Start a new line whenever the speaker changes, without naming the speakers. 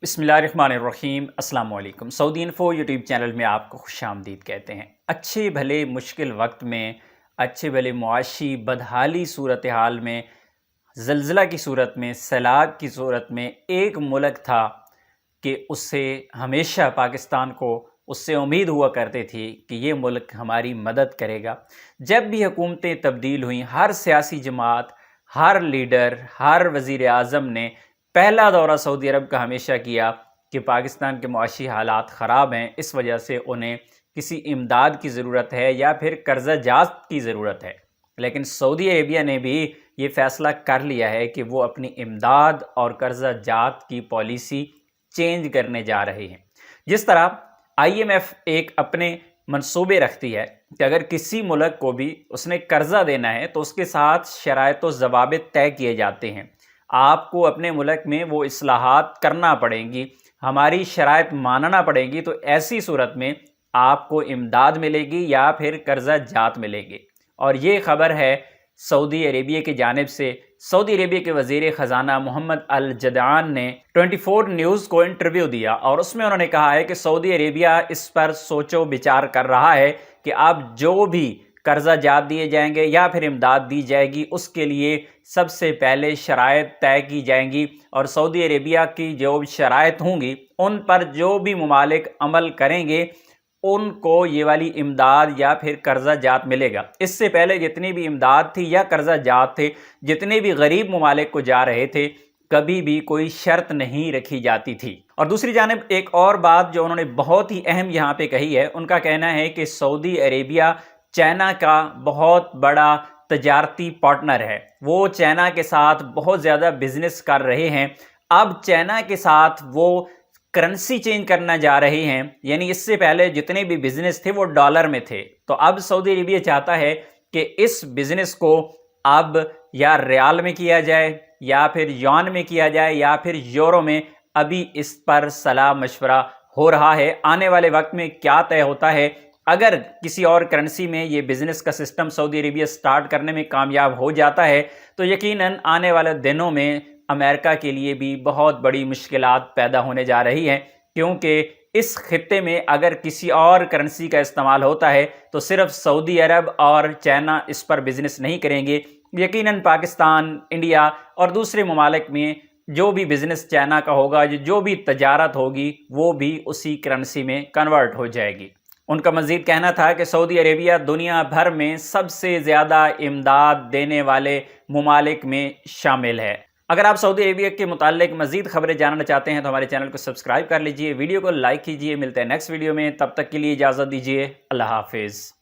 بسم اللہ الرحمن الرحیم۔ السلام علیکم۔ سعودی انفو یوٹیوب چینل میں آپ کو خوش آمدید کہتے ہیں۔ اچھے بھلے مشکل وقت میں، اچھے بھلے معاشی بدحالی صورتحال میں، زلزلہ کی صورت میں، سیلاب کی صورت میں ایک ملک تھا کہ اس سے ہمیشہ پاکستان کو اس سے امید ہوا کرتے تھی کہ یہ ملک ہماری مدد کرے گا۔ جب بھی حکومتیں تبدیل ہوئیں، ہر سیاسی جماعت، ہر لیڈر، ہر وزیر اعظم نے پہلا دورہ سعودی عرب کا ہمیشہ کیا کہ پاکستان کے معاشی حالات خراب ہیں، اس وجہ سے انہیں کسی امداد کی ضرورت ہے یا پھر قرضہ جات کی ضرورت ہے۔ لیکن سعودی عربیہ نے بھی یہ فیصلہ کر لیا ہے کہ وہ اپنی امداد اور قرضہ جات کی پالیسی چینج کرنے جا رہے ہیں۔ جس طرح آئی ایم ایف ایک اپنے منصوبے رکھتی ہے کہ اگر کسی ملک کو بھی اس نے قرضہ دینا ہے تو اس کے ساتھ شرائط و ضوابط طے کیے جاتے ہیں۔ آپ کو اپنے ملک میں وہ اصلاحات کرنا پڑیں گی، ہماری شرائط ماننا پڑیں گی، تو ایسی صورت میں آپ کو امداد ملے گی یا پھر قرضہ جات ملے گی۔ اور یہ خبر ہے سعودی عربیہ کی جانب سے۔ سعودی عربیہ کے وزیر خزانہ محمد الجدعان نے 24 نیوز کو انٹرویو دیا اور اس میں انہوں نے کہا ہے کہ سعودی عربیہ اس پر سوچ و بچار کر رہا ہے کہ اب جو بھی قرضہ جات دیے جائیں گے یا پھر امداد دی جائے گی، اس کے لیے سب سے پہلے شرائط طے کی جائیں گی، اور سعودی عربیہ کی جو شرائط ہوں گی ان پر جو بھی ممالک عمل کریں گے ان کو یہ والی امداد یا پھر قرضہ جات ملے گا۔ اس سے پہلے جتنی بھی امداد تھی یا قرضہ جات تھے، جتنے بھی غریب ممالک کو جا رہے تھے، کبھی بھی کوئی شرط نہیں رکھی جاتی تھی۔ اور دوسری جانب ایک اور بات جو انہوں نے بہت ہی اہم یہاں پہ کہی ہے، ان کا کہنا ہے کہ سعودی عربیہ چائنا کا بہت بڑا تجارتی پارٹنر ہے، وہ چائنا کے ساتھ بہت زیادہ بزنس کر رہے ہیں۔ اب چائنا کے ساتھ وہ کرنسی چینج کرنا جا رہے ہیں، یعنی اس سے پہلے جتنے بھی بزنس تھے وہ ڈالر میں تھے، تو اب سعودی عربیہ چاہتا ہے کہ اس بزنس کو اب یا ریال میں کیا جائے یا پھر یوان میں کیا جائے یا پھر یورو میں۔ ابھی اس پر صلاح مشورہ ہو رہا ہے، آنے والے وقت میں کیا طے ہوتا ہے۔ اگر کسی اور کرنسی میں یہ بزنس کا سسٹم سعودی عربیہ سٹارٹ کرنے میں کامیاب ہو جاتا ہے تو یقیناً آنے والے دنوں میں امریکہ کے لیے بھی بہت بڑی مشکلات پیدا ہونے جا رہی ہیں، کیونکہ اس خطے میں اگر کسی اور کرنسی کا استعمال ہوتا ہے تو صرف سعودی عرب اور چائنا اس پر بزنس نہیں کریں گے، یقیناً پاکستان، انڈیا اور دوسرے ممالک میں جو بھی بزنس چائنا کا ہوگا، جو بھی تجارت ہوگی، وہ بھی اسی کرنسی میں کنورٹ ہو جائے گی۔ ان کا مزید کہنا تھا کہ سعودی عربیہ دنیا بھر میں سب سے زیادہ امداد دینے والے ممالک میں شامل ہے۔ اگر آپ سعودی عربیہ کے متعلق مزید خبریں جاننا چاہتے ہیں تو ہمارے چینل کو سبسکرائب کر لیجئے، ویڈیو کو لائک کیجئے۔ ملتے ہیں نیکسٹ ویڈیو میں، تب تک کے لیے اجازت دیجئے۔ اللہ حافظ۔